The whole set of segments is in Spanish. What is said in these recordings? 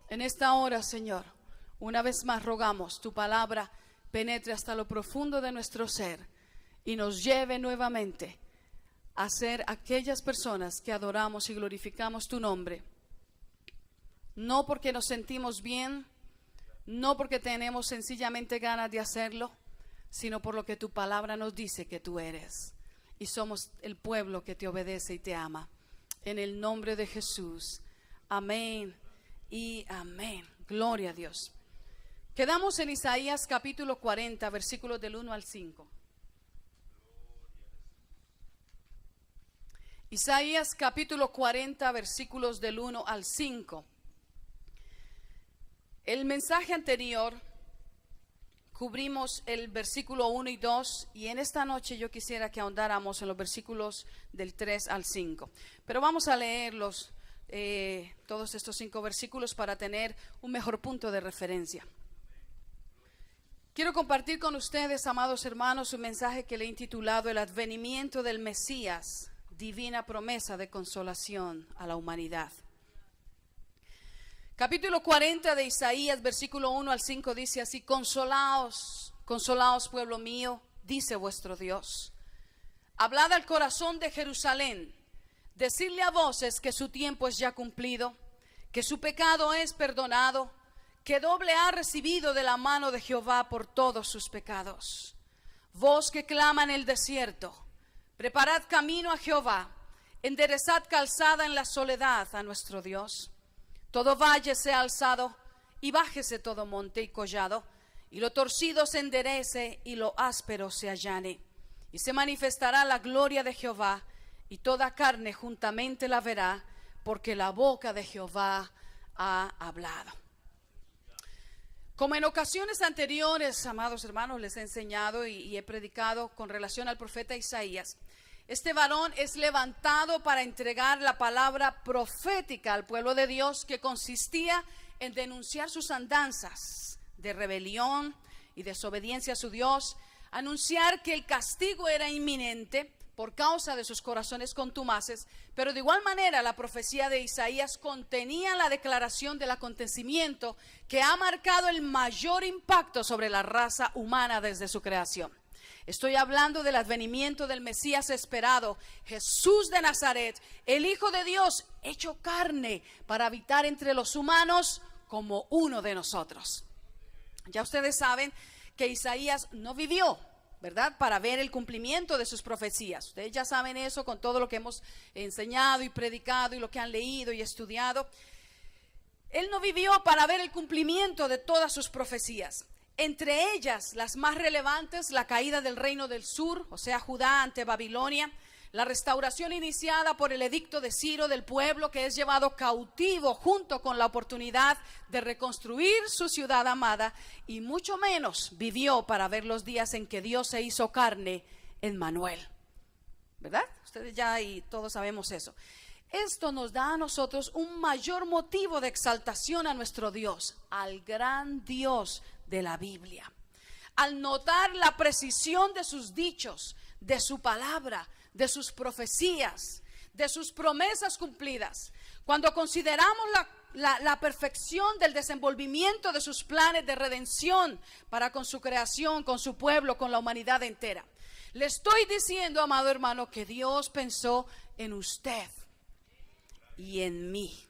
En esta hora, Señor, una vez más rogamos tu palabra penetre hasta lo profundo de nuestro ser y nos lleve nuevamente a ser aquellas personas que adoramos y glorificamos tu nombre. No porque nos sentimos bien, no porque tenemos sencillamente ganas de hacerlo, sino por lo que tu palabra nos dice que tú eres. Y somos el pueblo que te obedece y te ama. En el nombre de Jesús. Amén y amén. Gloria a Dios. Quedamos en Isaías capítulo 40, versículos del 1 al 5. Isaías capítulo 40, versículos del 1 al 5. El mensaje anterior cubrimos el versículo 1 y 2 y en esta noche yo quisiera que ahondáramos en los versículos del 3 al 5. Pero vamos a leerlos, todos estos 5 versículos para tener un mejor punto de referencia. Quiero compartir con ustedes, amados hermanos, un mensaje que le he intitulado El advenimiento del Mesías, divina promesa de consolación a la humanidad. Capítulo 40 de Isaías, versículo 1 al 5 dice así: Consolaos, consolaos pueblo mío, dice vuestro Dios. Hablad al corazón de Jerusalén, decidle a voces que su tiempo es ya cumplido, que su pecado es perdonado, que doble ha recibido de la mano de Jehová por todos sus pecados. Voz que clama en el desierto, preparad camino a Jehová, enderezad calzada en la soledad a nuestro Dios. Todo valle sea alzado y bájese todo monte y collado, y lo torcido se enderece y lo áspero se allane. Y se manifestará la gloria de Jehová, y toda carne juntamente la verá, porque la boca de Jehová ha hablado. Como en ocasiones anteriores, amados hermanos, les he enseñado y he predicado con relación al profeta Isaías, este varón es levantado para entregar la palabra profética al pueblo de Dios, que consistía en denunciar sus andanzas de rebelión y desobediencia a su Dios, anunciar que el castigo era inminente por causa de sus corazones contumaces, pero de igual manera la profecía de Isaías contenía la declaración del acontecimiento que ha marcado el mayor impacto sobre la raza humana desde su creación. Estoy hablando del advenimiento del Mesías esperado, Jesús de Nazaret, el Hijo de Dios hecho carne para habitar entre los humanos como uno de nosotros. Ya ustedes saben que Isaías no vivió, ¿verdad?, para ver el cumplimiento de sus profecías. Ustedes ya saben eso con todo lo que hemos enseñado y predicado y lo que han leído y estudiado. Él no vivió para ver el cumplimiento de todas sus profecías. Entre ellas, las más relevantes, la caída del reino del sur, o sea, Judá ante Babilonia, la restauración iniciada por el edicto de Ciro del pueblo que es llevado cautivo junto con la oportunidad de reconstruir su ciudad amada, y mucho menos vivió para ver los días en que Dios se hizo carne en Manuel, ¿verdad? Ustedes ya y todos sabemos eso. Esto nos da a nosotros un mayor motivo de exaltación a nuestro Dios, al gran Dios de la Biblia. Al notar la precisión de sus dichos, de su palabra, de sus profecías, de sus promesas cumplidas, cuando consideramos la perfección del desenvolvimiento de sus planes de redención para con su creación, con su pueblo, con la humanidad entera, le estoy diciendo, amado hermano, que Dios pensó en usted y en mí,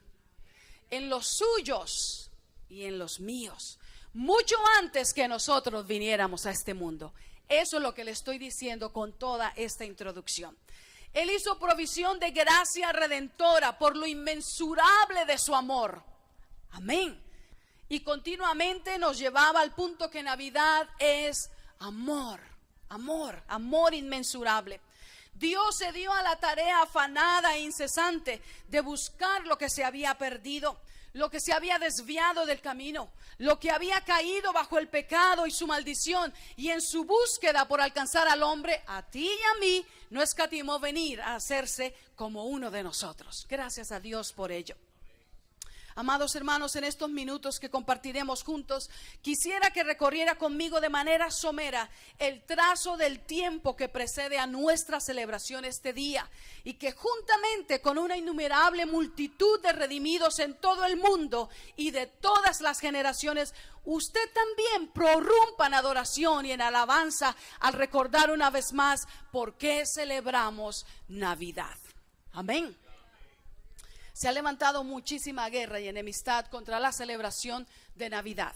en los suyos y en los míos, mucho antes que nosotros viniéramos a este mundo. Eso es lo que le estoy diciendo con toda esta introducción. Él hizo provisión de gracia redentora por lo inmensurable de su amor. Amén. Y continuamente nos llevaba al punto que Navidad es amor, amor, amor inmensurable. Dios se dio a la tarea afanada e incesante de buscar lo que se había perdido, lo que se había desviado del camino, lo que había caído bajo el pecado y su maldición, y en su búsqueda por alcanzar al hombre, a ti y a mí, no escatimó venir a hacerse como uno de nosotros. Gracias a Dios por ello. Amados hermanos, en estos minutos que compartiremos juntos, quisiera que recorriera conmigo de manera somera el trazo del tiempo que precede a nuestra celebración este día, y que juntamente con una innumerable multitud de redimidos en todo el mundo y de todas las generaciones, usted también prorrumpa en adoración y en alabanza al recordar una vez más por qué celebramos Navidad. Amén. Se ha levantado muchísima guerra y enemistad contra la celebración de Navidad.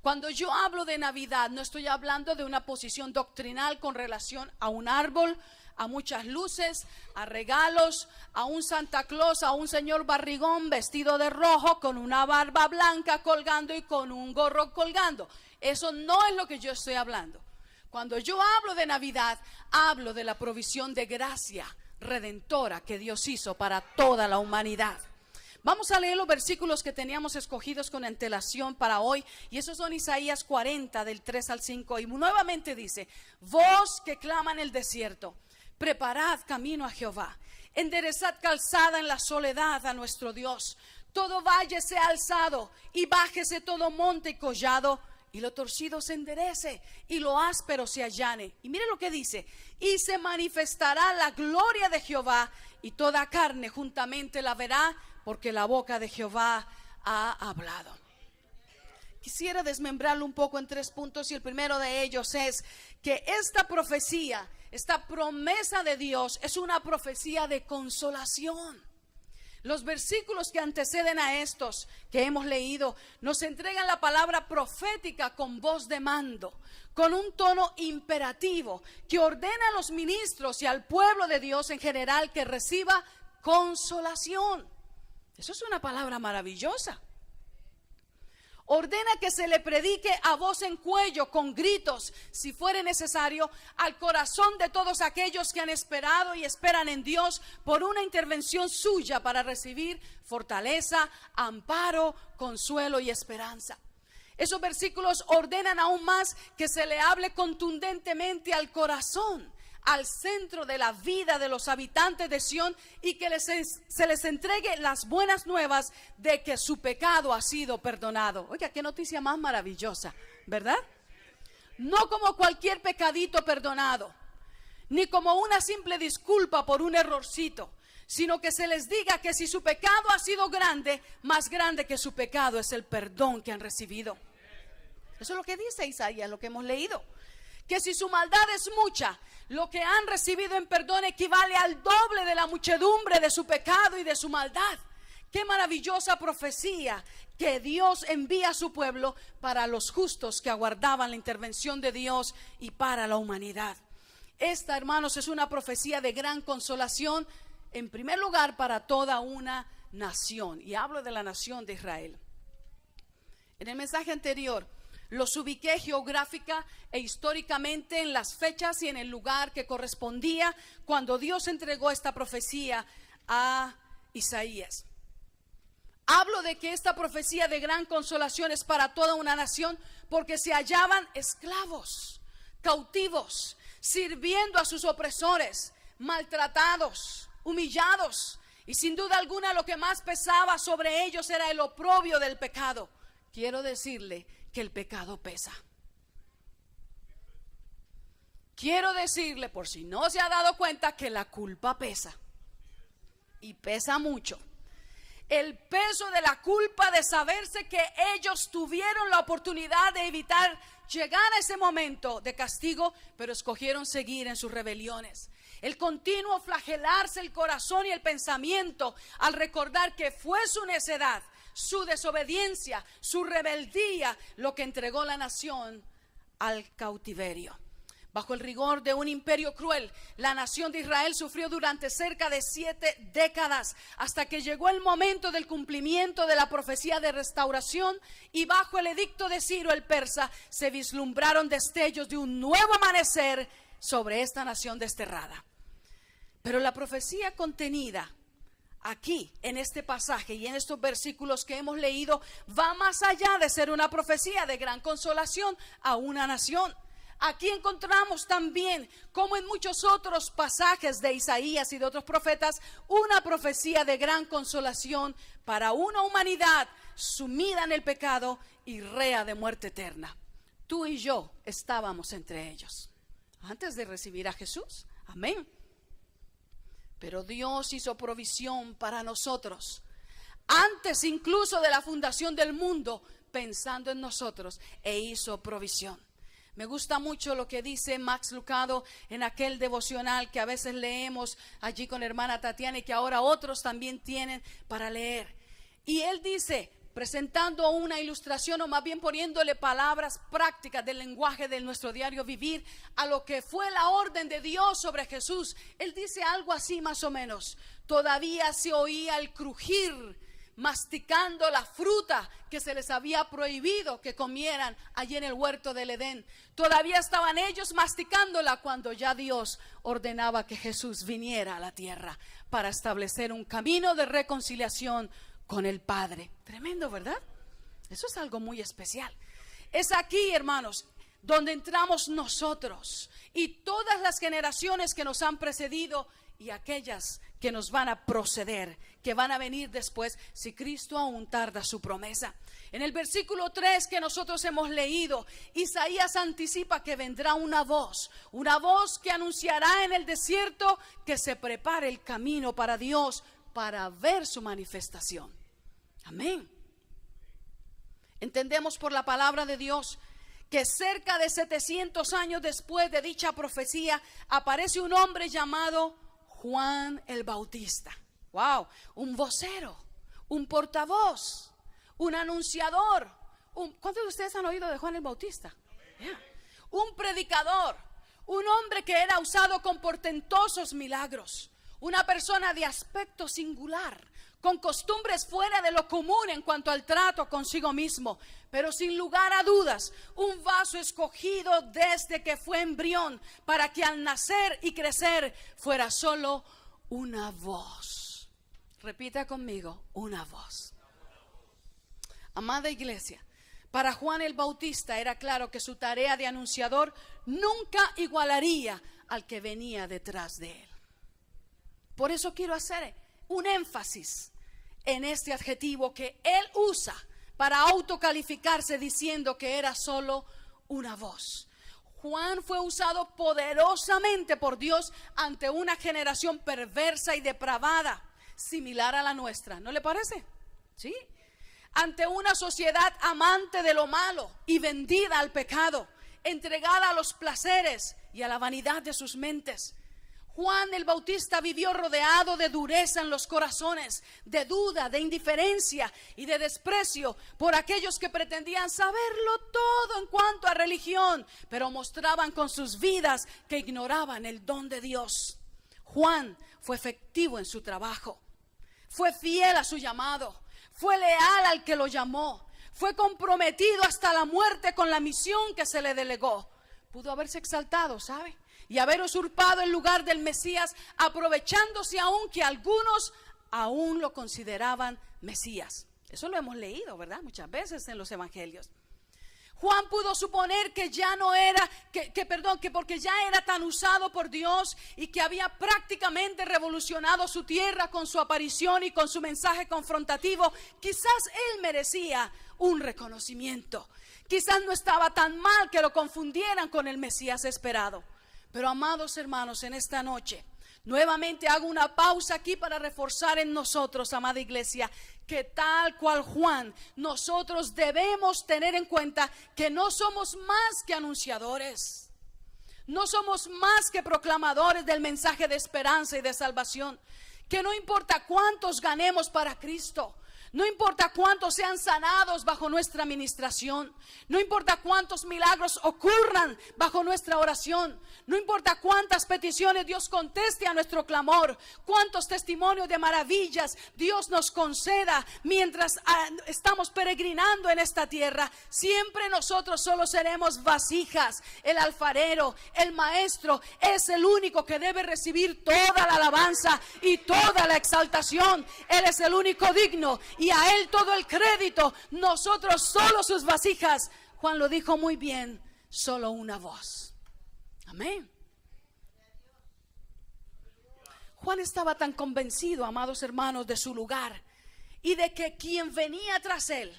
Cuando yo hablo de Navidad, no estoy hablando de una posición doctrinal con relación a un árbol, a muchas luces, a regalos, a un Santa Claus, a un señor barrigón vestido de rojo con una barba blanca colgando y con un gorro colgando. Eso no es lo que yo estoy hablando. Cuando yo hablo de Navidad, hablo de la provisión de gracia redentora que Dios hizo para toda la humanidad. Vamos a leer los versículos que teníamos escogidos con antelación para hoy, y esos son Isaías 40 del 3 al 5, y nuevamente dice: voz que clama en el desierto, preparad camino a Jehová, enderezad calzada en la soledad a nuestro Dios. Todo valle sea alzado y bájese todo monte y collado, y lo torcido se enderece y lo áspero se allane. Y mire lo que dice: y se manifestará la gloria de Jehová, y toda carne juntamente la verá, porque la boca de Jehová ha hablado. Quisiera desmembrarlo un poco en 3 puntos, y el primero de ellos es que esta profecía, esta promesa de Dios, es una profecía de consolación. Los versículos que anteceden a estos que hemos leído nos entregan la palabra profética con voz de mando, con un tono imperativo que ordena a los ministros y al pueblo de Dios en general que reciba consolación. Eso es una palabra maravillosa. Ordena que se le predique a voz en cuello, con gritos, si fuere necesario, al corazón de todos aquellos que han esperado y esperan en Dios por una intervención suya para recibir fortaleza, amparo, consuelo y esperanza. Esos versículos ordenan aún más que se le hable contundentemente al corazón, al centro de la vida de los habitantes de Sión, y que se les entregue las buenas nuevas de que su pecado ha sido perdonado. Oiga, qué noticia más maravillosa, ¿verdad? No como cualquier pecadito perdonado, ni como una simple disculpa por un errorcito, sino que se les diga que si su pecado ha sido grande, más grande que su pecado es el perdón que han recibido. Eso es lo que dice Isaías, lo que hemos leído. Que si su maldad es mucha, lo que han recibido en perdón equivale al doble de la muchedumbre de su pecado y de su maldad. Qué maravillosa profecía que Dios envía a su pueblo para los justos que aguardaban la intervención de Dios y para la humanidad. Esta, hermanos, es una profecía de gran consolación, en primer lugar para toda una nación, y hablo de la nación de Israel. En el mensaje anterior los ubiqué geográfica e históricamente en las fechas y en el lugar que correspondía cuando Dios entregó esta profecía a Isaías. Hablo de que esta profecía de gran consolación es para toda una nación porque se hallaban esclavos, cautivos, sirviendo a sus opresores, maltratados, humillados, y sin duda alguna lo que más pesaba sobre ellos era el oprobio del pecado. Quiero decirle que el pecado pesa. Quiero decirle, por si no se ha dado cuenta, que la culpa pesa, y pesa mucho. El peso de la culpa de saberse que ellos tuvieron la oportunidad de evitar llegar a ese momento de castigo, pero escogieron seguir en sus rebeliones. El continuo flagelarse el corazón y el pensamiento al recordar que fue su necedad, su desobediencia, su rebeldía, lo que entregó la nación al cautiverio. Bajo el rigor de un imperio cruel, la nación de Israel sufrió durante cerca de 7 décadas, hasta que llegó el momento del cumplimiento de la profecía de restauración, y bajo el edicto de Ciro el persa se vislumbraron destellos de un nuevo amanecer sobre esta nación desterrada. Pero la profecía contenida aquí en este pasaje y en estos versículos que hemos leído va más allá de ser una profecía de gran consolación a una nación. Aquí encontramos también, como en muchos otros pasajes de Isaías y de otros profetas, una profecía de gran consolación para una humanidad sumida en el pecado y rea de muerte eterna. Tú y yo estábamos entre ellos antes de recibir a Jesús. Amén. Pero Dios hizo provisión para nosotros antes incluso de la fundación del mundo, pensando en nosotros, e hizo provisión. Me gusta mucho lo que dice Max Lucado en aquel devocional que a veces leemos allí con hermana Tatiana y que ahora otros también tienen para leer. Y él dice, presentando una ilustración, o más bien poniéndole palabras prácticas del lenguaje de nuestro diario vivir a lo que fue la orden de Dios sobre Jesús. Él dice algo así más o menos: todavía se oía el crujir masticando la fruta que se les había prohibido que comieran allí en el huerto del Edén. Todavía estaban ellos masticándola cuando ya Dios ordenaba que Jesús viniera a la tierra para establecer un camino de reconciliación con el Padre. Tremendo, ¿verdad? Eso es algo muy especial. Es aquí, hermanos, donde entramos nosotros y todas las generaciones que nos han precedido y aquellas que nos van a proceder, que van a venir después, si Cristo aún tarda su promesa. En el versículo 3 que nosotros hemos leído, Isaías anticipa que vendrá una voz que anunciará en el desierto que se prepare el camino para Dios, para ver su manifestación. Amén. Entendemos por la palabra de Dios que cerca de 700 años después de dicha profecía aparece un hombre llamado Juan el Bautista. Wow, un vocero, un portavoz, un anunciador. ¿Cuántos de ustedes han oído de Juan el Bautista? Yeah. Un predicador, un hombre que era usado con portentosos milagros, una persona de aspecto singular, con costumbres fuera de lo común en cuanto al trato consigo mismo, pero sin lugar a dudas, un vaso escogido desde que fue embrión, para que al nacer y crecer fuera solo una voz. Repita conmigo, una voz. Amada iglesia, para Juan el Bautista era claro que su tarea de anunciador nunca igualaría al que venía detrás de él. Por eso quiero hacer un énfasis en este adjetivo que él usa para autocalificarse, diciendo que era solo una voz. Juan fue usado poderosamente por Dios ante una generación perversa y depravada, similar a la nuestra. ¿No le parece? ¿Sí? Ante una sociedad amante de lo malo y vendida al pecado, entregada a los placeres y a la vanidad de sus mentes. Juan el Bautista vivió rodeado de dureza en los corazones, de duda, de indiferencia y de desprecio por aquellos que pretendían saberlo todo en cuanto a religión, pero mostraban con sus vidas que ignoraban el don de Dios. Juan fue efectivo en su trabajo, fue fiel a su llamado, fue leal al que lo llamó, fue comprometido hasta la muerte con la misión que se le delegó. Pudo haberse exaltado, ¿sabe? Y haber usurpado el lugar del Mesías, aprovechándose aún que algunos aún lo consideraban Mesías. Eso lo hemos leído, ¿verdad? Muchas veces en los evangelios. Juan pudo suponer que ya no era, que porque ya era tan usado por Dios y que había prácticamente revolucionado su tierra con su aparición y con su mensaje confrontativo, quizás él merecía un reconocimiento. Quizás no estaba tan mal que lo confundieran con el Mesías esperado. Pero amados hermanos, en esta noche nuevamente hago una pausa aquí para reforzar en nosotros, amada iglesia, que tal cual Juan, nosotros debemos tener en cuenta que no somos más que anunciadores, no somos más que proclamadores del mensaje de esperanza y de salvación, que no importa cuántos ganemos para Cristo, no importa cuántos sean sanados bajo nuestra administración, no importa cuántos milagros ocurran bajo nuestra oración, no importa cuántas peticiones Dios conteste a nuestro clamor, cuántos testimonios de maravillas Dios nos conceda mientras estamos peregrinando en esta tierra, siempre nosotros solo seremos vasijas. El alfarero, el maestro, es el único que debe recibir toda la alabanza y toda la exaltación. Él es el único digno y a Él todo el crédito. Nosotros solo sus vasijas. Juan lo dijo muy bien: solo una voz. Amén. Juan estaba tan convencido, amados hermanos, de su lugar y de que quien venía tras él,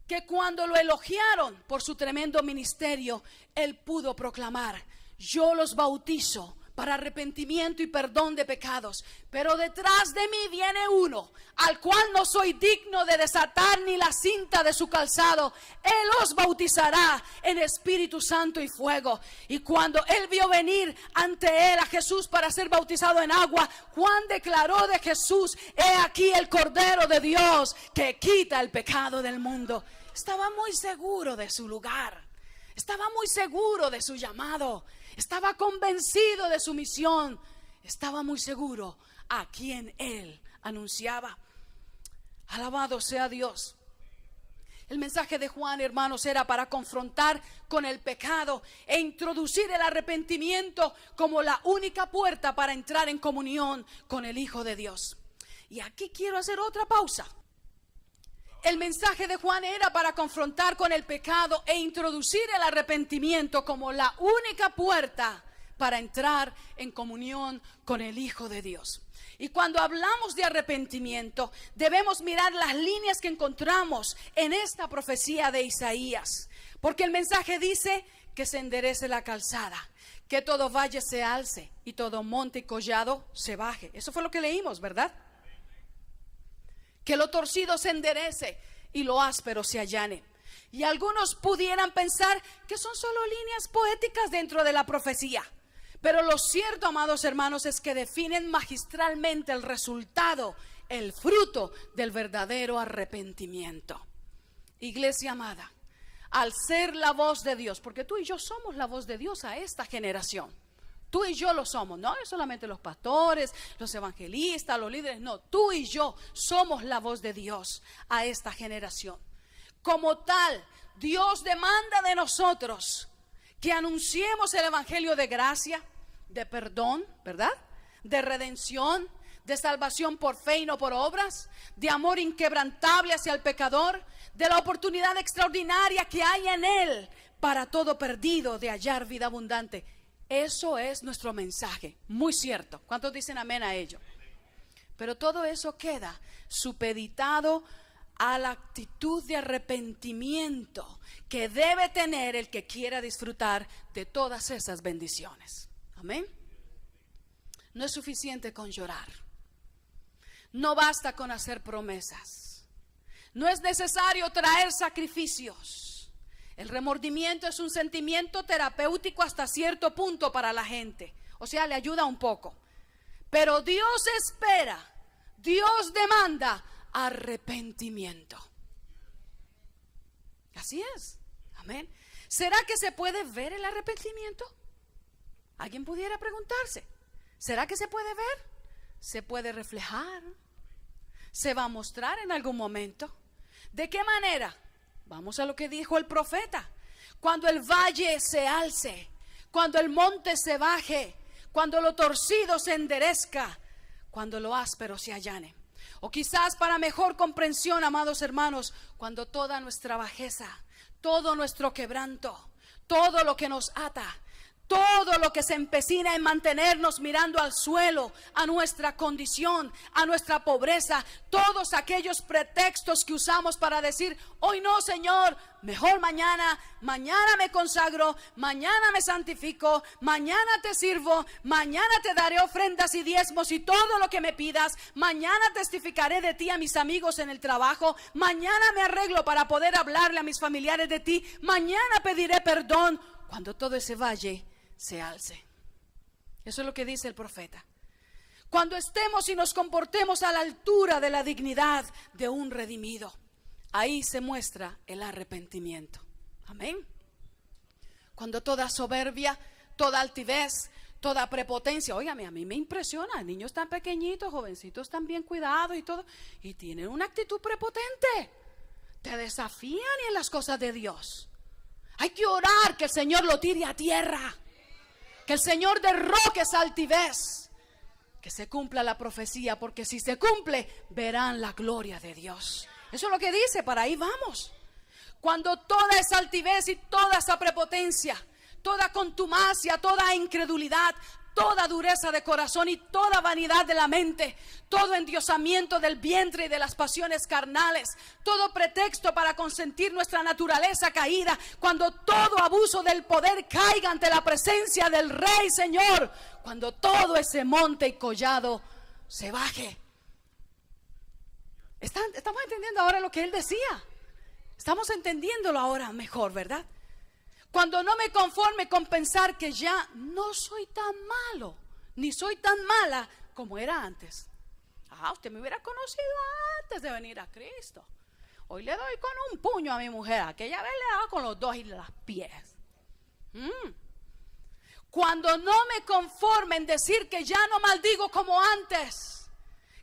que cuando lo elogiaron por su tremendo ministerio, él pudo proclamar: yo los bautizo para arrepentimiento y perdón de pecados, pero detrás de mí viene uno al cual no soy digno de desatar ni la cinta de su calzado. Él os bautizará en Espíritu Santo y fuego. Y cuando él vio venir ante él a Jesús para ser bautizado en agua, Juan declaró de Jesús: he aquí el Cordero de Dios que quita el pecado del mundo. Estaba muy seguro de su lugar, estaba muy seguro de su llamado, estaba convencido de su misión, estaba muy seguro a quien él anunciaba. Alabado sea Dios. El mensaje de Juan, hermanos, era para confrontar con el pecado e introducir el arrepentimiento como la única puerta para entrar en comunión con el Hijo de Dios. Y aquí quiero hacer otra pausa. El mensaje de Juan era para confrontar con el pecado e introducir el arrepentimiento como la única puerta para entrar en comunión con el Hijo de Dios. Y cuando hablamos de arrepentimiento, debemos mirar las líneas que encontramos en esta profecía de Isaías. Porque el mensaje dice que se enderece la calzada, que todo valle se alce y todo monte y collado se baje. Eso fue lo que leímos, ¿verdad? Que lo torcido se enderece y lo áspero se allane. Y algunos pudieran pensar que son solo líneas poéticas dentro de la profecía. Pero lo cierto, amados hermanos, es que definen magistralmente el resultado, el fruto del verdadero arrepentimiento. Iglesia amada, al ser la voz de Dios, porque tú y yo somos la voz de Dios a esta generación. Tú y yo lo somos, no es solamente los pastores, los evangelistas, los líderes, no, tú y yo somos la voz de Dios a esta generación. Como tal, Dios demanda de nosotros que anunciemos el evangelio de gracia, de perdón, ¿verdad? De redención, de salvación por fe y no por obras, de amor inquebrantable hacia el pecador, de la oportunidad extraordinaria que hay en él para todo perdido de hallar vida abundante. Eso es nuestro mensaje, muy cierto. ¿Cuántos dicen amén a ello? Pero todo eso queda supeditado a la actitud de arrepentimiento que debe tener el que quiera disfrutar de todas esas bendiciones. Amén. No es suficiente con llorar. No basta con hacer promesas. No es necesario traer sacrificios. El remordimiento es un sentimiento terapéutico hasta cierto punto para la gente. O sea, le ayuda un poco. Pero Dios espera, Dios demanda arrepentimiento. Así es. Amén. ¿Será que se puede ver el arrepentimiento? Alguien pudiera preguntarse. ¿Será que se puede ver? ¿Se puede reflejar? ¿Se va a mostrar en algún momento? ¿De qué manera? Vamos a lo que dijo el profeta. Cuando el valle se alce, cuando el monte se baje, cuando lo torcido se enderezca, cuando lo áspero se allane. O quizás para mejor comprensión, amados hermanos, cuando toda nuestra bajeza, todo nuestro quebranto, todo lo que nos ata, todo lo que se empecina en mantenernos mirando al suelo, a nuestra condición, a nuestra pobreza, todos aquellos pretextos que usamos para decir: hoy no, Señor, mejor mañana, mañana me consagro, mañana me santifico, mañana te sirvo, mañana te daré ofrendas y diezmos y todo lo que me pidas, mañana testificaré de ti a mis amigos en el trabajo, mañana me arreglo para poder hablarle a mis familiares de ti, mañana pediré perdón, cuando todo ese valle se alce. Eso es lo que dice el profeta. Cuando estemos y nos comportemos a la altura de la dignidad de un redimido, ahí se muestra el arrepentimiento. Amén. Cuando toda soberbia, toda altivez, toda prepotencia, óigame, a mí me impresiona, niños tan pequeñitos, jovencitos tan bien cuidados y todo, y tienen una actitud prepotente, te desafían en las cosas de Dios. Hay que orar que el Señor lo tire a tierra, que el Señor derroque esa altivez, que se cumpla la profecía, porque si se cumple, verán la gloria de Dios. Eso es lo que dice, para ahí vamos. Cuando toda esa altivez y toda esa prepotencia, toda contumacia, toda incredulidad, toda dureza de corazón y toda vanidad de la mente, todo endiosamiento del vientre y de las pasiones carnales, todo pretexto para consentir nuestra naturaleza caída, cuando todo abuso del poder caiga ante la presencia del Rey, Señor, cuando todo ese monte y collado se baje. ¿Estamos entendiendo ahora lo que Él decía? Estamos entendiéndolo ahora mejor, ¿verdad? Cuando no me conforme con pensar que ya no soy tan malo, ni soy tan mala como era antes. Usted me hubiera conocido antes de venir a Cristo. Hoy le doy con un puño a mi mujer. Aquella vez le daba con los dos y las pies. Cuando no me conforme en decir que ya no maldigo como antes,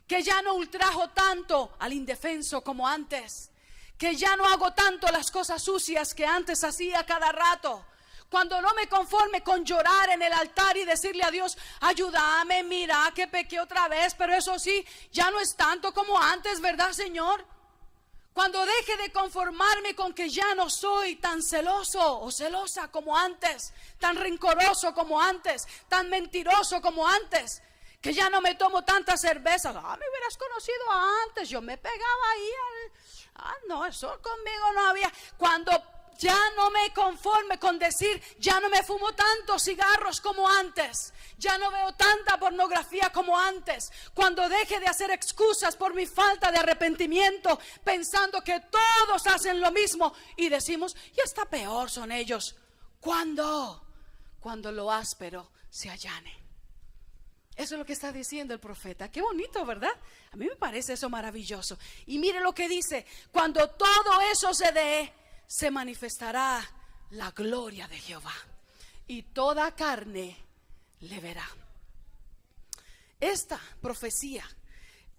que ya no ultrajo tanto al indefenso como antes, que ya no hago tanto las cosas sucias que antes hacía cada rato. Cuando no me conforme con llorar en el altar y decirle a Dios, ayúdame, mira que pequé otra vez, pero eso sí, ya no es tanto como antes, ¿verdad, Señor? Cuando deje de conformarme con que ya no soy tan celoso o celosa como antes, tan rencoroso como antes, tan mentiroso como antes, que ya no me tomo tantas cervezas. Me hubieras conocido antes, yo me pegaba ahí no, eso conmigo no había. Cuando ya no me conforme con decir, ya no me fumo tantos cigarros como antes, ya no veo tanta pornografía como antes, cuando deje de hacer excusas por mi falta de arrepentimiento, pensando que todos hacen lo mismo y decimos, y hasta peor son ellos. ¿Cuándo? Cuando lo áspero se allane. Eso es lo que está diciendo el profeta. Qué bonito, ¿verdad? A mí me parece eso maravilloso. Y mire lo que dice: cuando todo eso se dé, se manifestará la gloria de Jehová, y toda carne le verá. Esta profecía,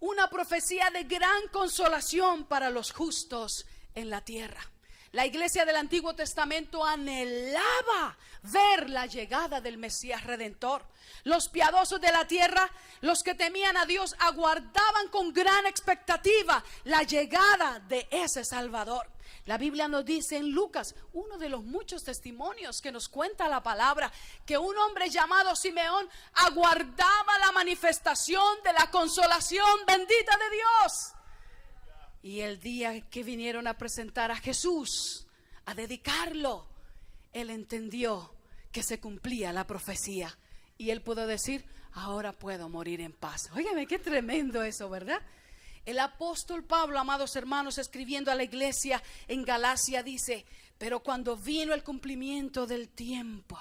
una profecía de gran consolación para los justos en la tierra. La iglesia del Antiguo Testamento anhelaba ver la llegada del Mesías Redentor. Los piadosos de la tierra, los que temían a Dios, aguardaban con gran expectativa la llegada de ese Salvador. La Biblia nos dice en Lucas, uno de los muchos testimonios que nos cuenta la palabra, que un hombre llamado Simeón aguardaba la manifestación de la consolación bendita de Dios. Y el día que vinieron a presentar a Jesús, a dedicarlo, él entendió que se cumplía la profecía. Y él pudo decir, ahora puedo morir en paz. Óigame, qué tremendo eso, ¿verdad? El apóstol Pablo, amados hermanos, escribiendo a la iglesia en Galacia, dice, pero cuando vino el cumplimiento del tiempo,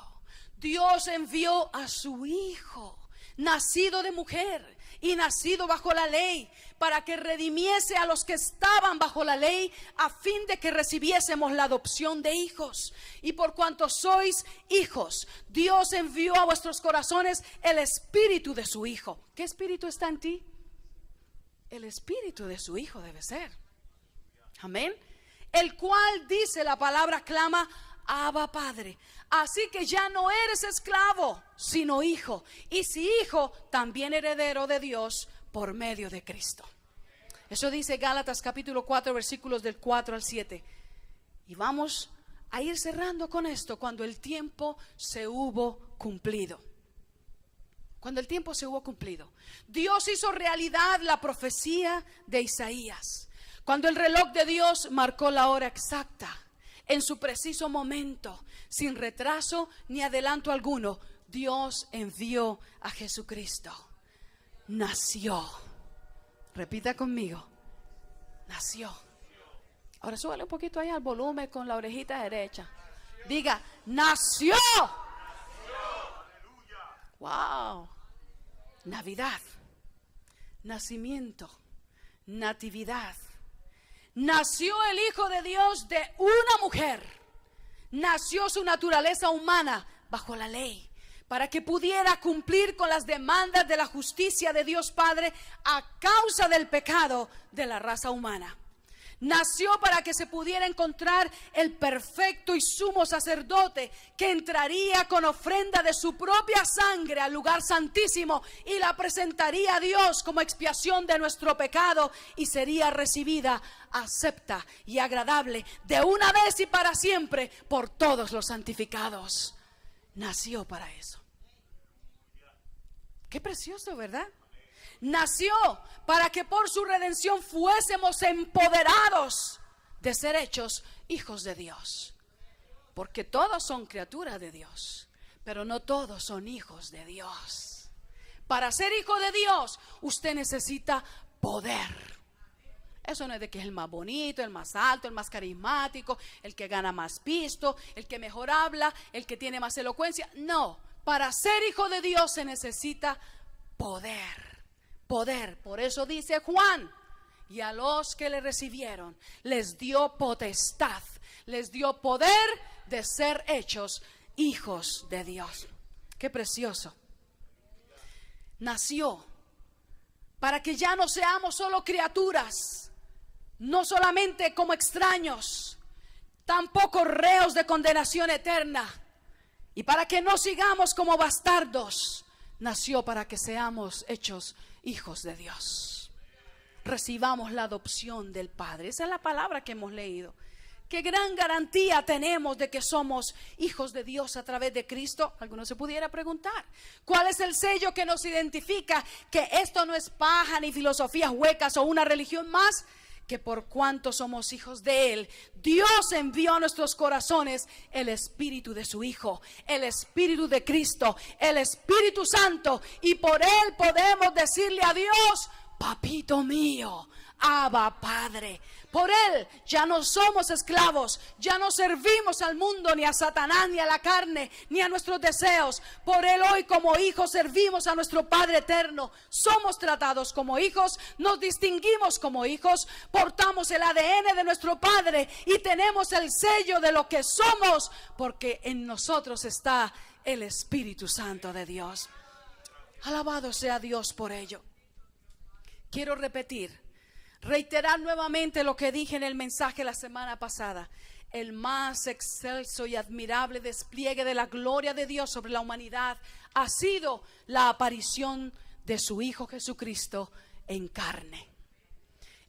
Dios envió a su Hijo, nacido de mujer y nacido bajo la ley, para que redimiese a los que estaban bajo la ley, a fin de que recibiésemos la adopción de hijos. Y por cuanto sois hijos, Dios envió a vuestros corazones el espíritu de su Hijo. ¿Qué espíritu está en ti? El espíritu de su Hijo debe ser. Amén. El cual, dice la palabra, clama, Abba, Padre. Así que ya no eres esclavo, sino hijo. Y si hijo, también heredero de Dios por medio de Cristo. Eso dice Gálatas capítulo 4, versículos del 4 al 7. Y vamos a ir cerrando con esto. Cuando el tiempo se hubo cumplido. Cuando el tiempo se hubo cumplido, Dios hizo realidad la profecía de Isaías. Cuando el reloj de Dios marcó la hora exacta, en su preciso momento, sin retraso ni adelanto alguno, Dios envió a Jesucristo. Nació. Repita conmigo. Nació. Ahora súbale un poquito ahí al volumen con la orejita derecha. Diga, nació. Wow. Navidad, nacimiento, natividad. Nació el Hijo de Dios de una mujer. Nació su naturaleza humana bajo la ley, para que pudiera cumplir con las demandas de la justicia de Dios Padre a causa del pecado de la raza humana. Nació para que se pudiera encontrar el perfecto y sumo sacerdote que entraría con ofrenda de su propia sangre al lugar santísimo y la presentaría a Dios como expiación de nuestro pecado y sería recibida, acepta y agradable de una vez y para siempre por todos los santificados. Nació para eso. Qué precioso, ¿verdad? Nació para que por su redención fuésemos empoderados de ser hechos hijos de Dios. Porque todos son criaturas de Dios, pero no todos son hijos de Dios. Para ser hijo de Dios, usted necesita poder. Eso no es de que es el más bonito, el más alto, el más carismático, el que gana más pisto, el que mejor habla, el que tiene más elocuencia. No, para ser hijo de Dios se necesita poder. Poder, por eso dice Juan, y a los que le recibieron les dio potestad, les dio poder de ser hechos hijos de Dios. Qué precioso. Nació para que ya no seamos solo criaturas, no solamente como extraños, tampoco reos de condenación eterna, y para que no sigamos como bastardos. Nació para que seamos hechos hijos de Dios. Recibamos la adopción del Padre. Esa es la palabra que hemos leído. Qué gran garantía tenemos de que somos hijos de Dios a través de Cristo. Alguno se pudiera preguntar, ¿cuál es el sello que nos identifica que esto no es paja ni filosofías huecas o una religión más? Que por cuanto somos hijos de Él, Dios envió a nuestros corazones el Espíritu de su Hijo, el Espíritu de Cristo, el Espíritu Santo, y por Él podemos decirle a Dios: Papito mío, Abba Padre. Por Él ya no somos esclavos, ya no servimos al mundo, ni a Satanás, ni a la carne, ni a nuestros deseos. Por Él hoy como hijos servimos a nuestro Padre eterno. Somos tratados como hijos, nos distinguimos como hijos, portamos el ADN de nuestro Padre y tenemos el sello de lo que somos, porque en nosotros está el Espíritu Santo de Dios. Alabado sea Dios por ello. Quiero reiterar nuevamente lo que dije en el mensaje la semana pasada. El más excelso y admirable despliegue de la gloria de Dios sobre la humanidad ha sido la aparición de su Hijo Jesucristo en carne.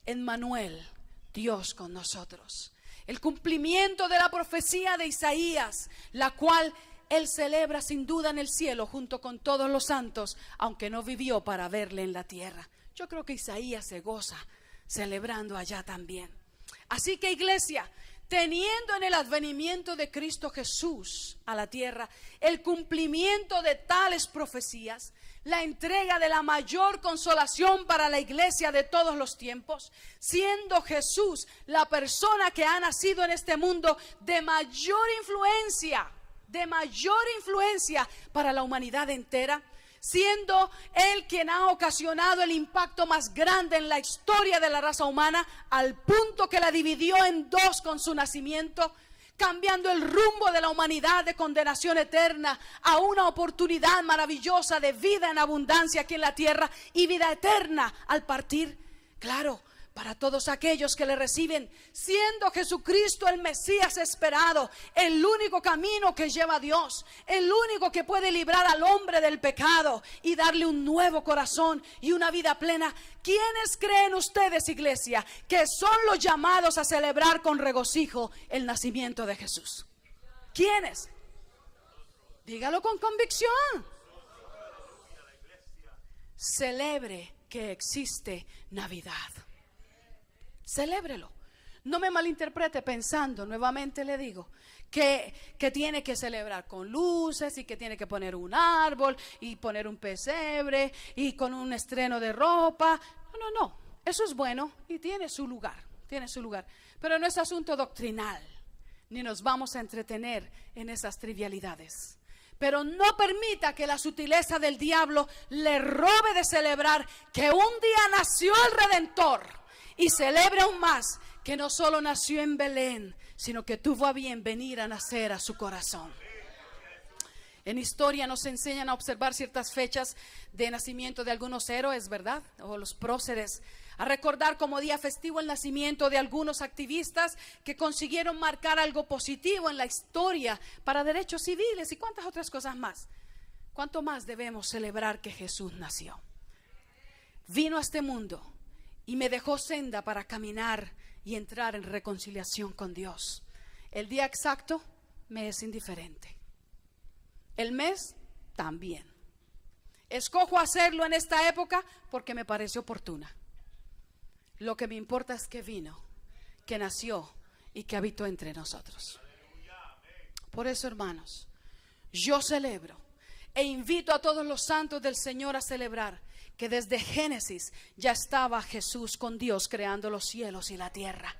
Emmanuel, Dios con nosotros. El cumplimiento de la profecía de Isaías, la cual Él celebra sin duda en el cielo junto con todos los santos, aunque no vivió para verle en la tierra. Yo creo que Isaías se goza celebrando allá también. Así que, iglesia, teniendo en el advenimiento de Cristo Jesús a la tierra el cumplimiento de tales profecías, la entrega de la mayor consolación para la iglesia de todos los tiempos, siendo Jesús la persona que ha nacido en este mundo de mayor influencia para la humanidad entera, siendo Él quien ha ocasionado el impacto más grande en la historia de la raza humana, al punto que la dividió en dos con su nacimiento, cambiando el rumbo de la humanidad de condenación eterna a una oportunidad maravillosa de vida en abundancia aquí en la tierra y vida eterna al partir. Claro, para todos aquellos que le reciben, siendo Jesucristo el Mesías esperado, el único camino que lleva a Dios, el único que puede librar al hombre del pecado y darle un nuevo corazón y una vida plena. ¿Quiénes creen ustedes, iglesia, que son los llamados a celebrar con regocijo el nacimiento de Jesús? ¿Quiénes? Dígalo con convicción. Celebre que existe Navidad. Celébrelo. No me malinterprete pensando, nuevamente le digo, que tiene que celebrar con luces y que tiene que poner un árbol y poner un pesebre y con un estreno de ropa. No, eso es bueno y tiene su lugar, pero no es asunto doctrinal, ni nos vamos a entretener en esas trivialidades. Pero no permita que la sutileza del diablo le robe de celebrar que un día nació el Redentor. Y celebre aún más que no solo nació en Belén, sino que tuvo a bien venir a nacer a su corazón. En historia nos enseñan a observar ciertas fechas de nacimiento de algunos héroes, ¿verdad? O los próceres. a recordar como día festivo el nacimiento de algunos activistas que consiguieron marcar algo positivo en la historia para derechos civiles y cuántas otras cosas más. ¿Cuánto más debemos celebrar que Jesús nació? Vino a este mundo y me dejó senda para caminar y entrar en reconciliación con Dios. El día exacto me es indiferente. El mes también. Escojo hacerlo en esta época porque me parece oportuna. Lo que me importa es que vino, que nació y que habitó entre nosotros. Por eso, hermanos, yo celebro e invito a todos los santos del Señor a celebrar que desde Génesis ya estaba Jesús con Dios creando los cielos y la tierra.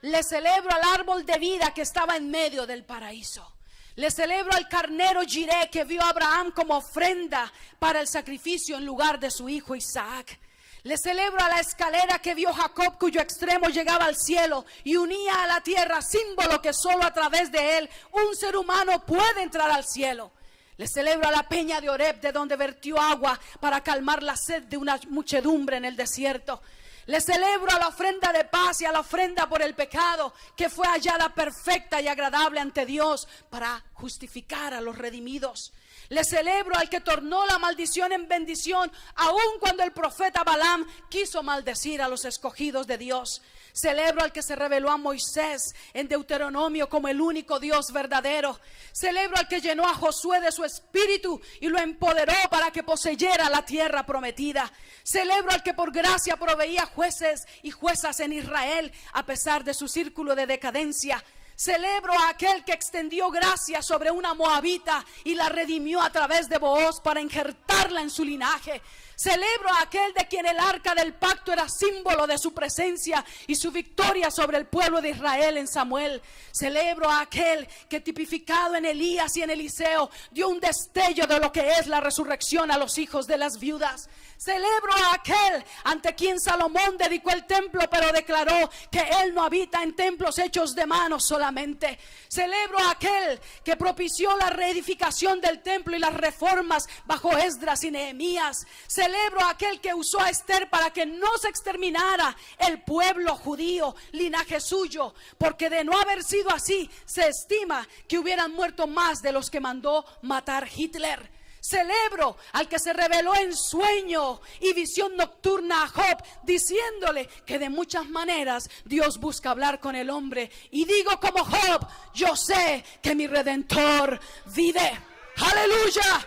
Le celebro al árbol de vida que estaba en medio del paraíso. Le celebro al carnero Jireh que vio a Abraham como ofrenda para el sacrificio en lugar de su hijo Isaac. Le celebro a la escalera que vio Jacob, cuyo extremo llegaba al cielo y unía a la tierra, símbolo que solo a través de él un ser humano puede entrar al cielo. Le celebro a la peña de Oreb, de donde vertió agua para calmar la sed de una muchedumbre en el desierto. Le celebro a la ofrenda de paz y a la ofrenda por el pecado, que fue hallada perfecta y agradable ante Dios para justificar a los redimidos. Le celebro al que tornó la maldición en bendición, aun cuando el profeta Balaam quiso maldecir a los escogidos de Dios. Celebro al que se reveló a Moisés en Deuteronomio como el único Dios verdadero. Celebro al que llenó a Josué de su espíritu y lo empoderó para que poseyera la tierra prometida. Celebro al que por gracia proveía jueces y juezas en Israel a pesar de su círculo de decadencia. Celebro a aquel que extendió gracia sobre una moabita y la redimió a través de Booz para injertarla en su linaje. Celebro a aquel de quien el arca del pacto era símbolo de su presencia y su victoria sobre el pueblo de Israel en Samuel. Celebro a aquel que tipificado en Elías y en Eliseo dio un destello de lo que es la resurrección a los hijos de las viudas. Celebro a aquel ante quien Salomón dedicó el templo, pero declaró que él no habita en templos hechos de manos solamente. Celebro a aquel que propició la reedificación del templo y las reformas bajo Esdras y Nehemías. Celebro a aquel que usó a Esther para que no se exterminara el pueblo judío, linaje suyo, porque de no haber sido así, se estima que hubieran muerto más de los que mandó matar Hitler. Celebro al que se reveló en sueño y visión nocturna a Job, diciéndole que de muchas maneras Dios busca hablar con el hombre. Y digo como Job, yo sé que mi Redentor vive. ¡Aleluya!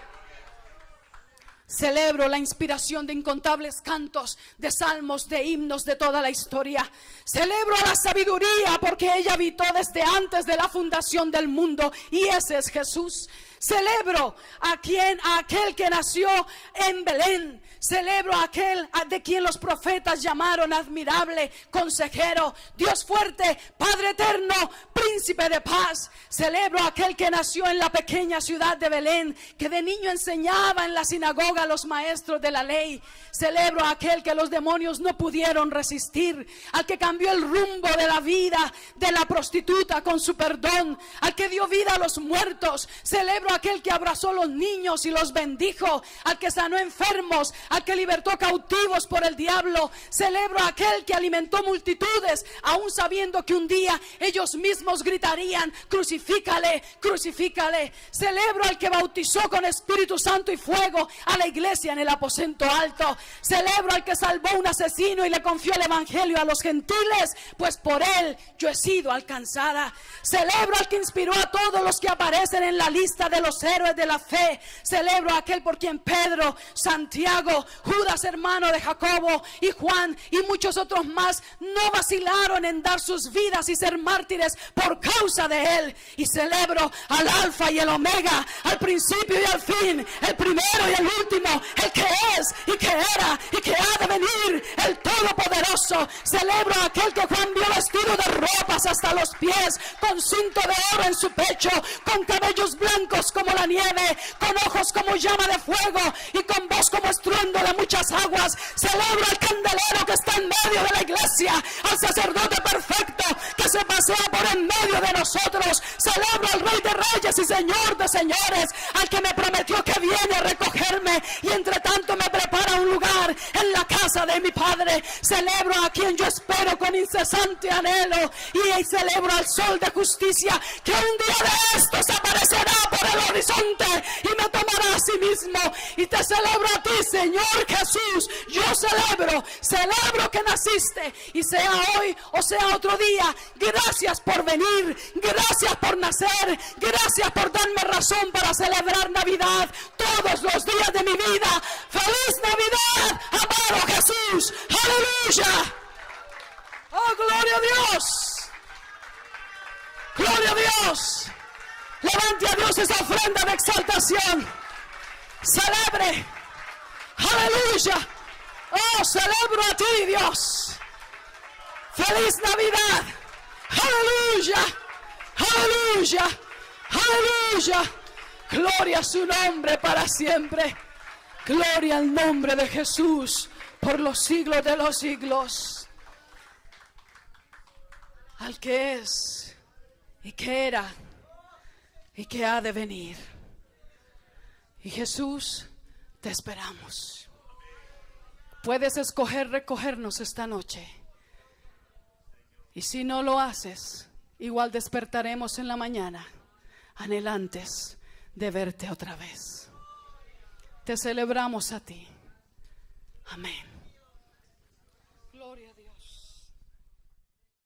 Celebro la inspiración de incontables cantos, de salmos, de himnos de toda la historia. Celebro la sabiduría porque ella habitó desde antes de la fundación del mundo y ese es Jesús. Celebro a aquel que nació en Belén. Celebro a aquel de quien los profetas llamaron admirable, consejero, Dios fuerte, Padre eterno, príncipe de paz. Celebro a aquel que nació en la pequeña ciudad de Belén, que de niño enseñaba en la sinagoga a los maestros de la ley. Celebro a aquel que los demonios no pudieron resistir, al que cambió el rumbo de la vida de la prostituta con su perdón, al que dio vida a los muertos. Celebro a aquel que abrazó a los niños y los bendijo, al que sanó enfermos, al que libertó cautivos por el diablo. Celebro a aquel que alimentó multitudes, aún sabiendo que un día ellos mismos gritarían: crucifícale, crucifícale. Celebro al que bautizó con Espíritu Santo y fuego a la iglesia en el aposento alto. Celebro al que salvó a un asesino y le confió el evangelio a los gentiles, pues por él yo he sido alcanzada. Celebro al que inspiró a todos los que aparecen en la lista de los héroes de la fe. Celebro a aquel por quien Pedro, Santiago, Judas hermano de Jacobo y Juan y muchos otros más no vacilaron en dar sus vidas y ser mártires por causa de él. Y celebro al alfa y el omega, al principio y al fin, el primero y el último, el que es y que era y que ha de venir, el todopoderoso. Celebro a aquel que Juan vio vestido de ropas hasta los pies, con cinto de oro en su pecho, con cabellos blancos como la nieve, con ojos como llama de fuego y con voz como estruendo de muchas aguas. Celebro al candelero que está en medio de la iglesia, al sacerdote perfecto que se pasea por en medio medio de nosotros. Celebro al Rey de Reyes y Señor de Señores, al que me prometió que viene a recogerme y entre tanto me prepara un lugar en la casa de mi Padre. Celebro a quien yo espero con incesante anhelo, y celebro al Sol de Justicia, que un día de estos aparecerá por el horizonte y me tomará a sí mismo. Y te celebro a ti, Señor Jesús. Yo celebro que naciste, y sea hoy o sea otro día. Gracias por venir, gracias por nacer, gracias por darme razón para celebrar Navidad todos los días de mi vida. ¡Feliz Navidad, amado Jesús! ¡Aleluya! ¡Oh, gloria a Dios! ¡Gloria a Dios! Levante a Dios esa ofrenda de exaltación. Celebre. ¡Aleluya! ¡Oh, celebro a ti, Dios! ¡Feliz Navidad! ¡Aleluya! ¡Aleluya! ¡Aleluya! Gloria a su nombre para siempre. Gloria al nombre de Jesús por los siglos de los siglos. Al que es y que era y que ha de venir. Y Jesús, te esperamos. Puedes escoger recogernos esta noche. Y si no lo haces, igual despertaremos en la mañana, anhelantes de verte otra vez. Te celebramos a ti. Amén.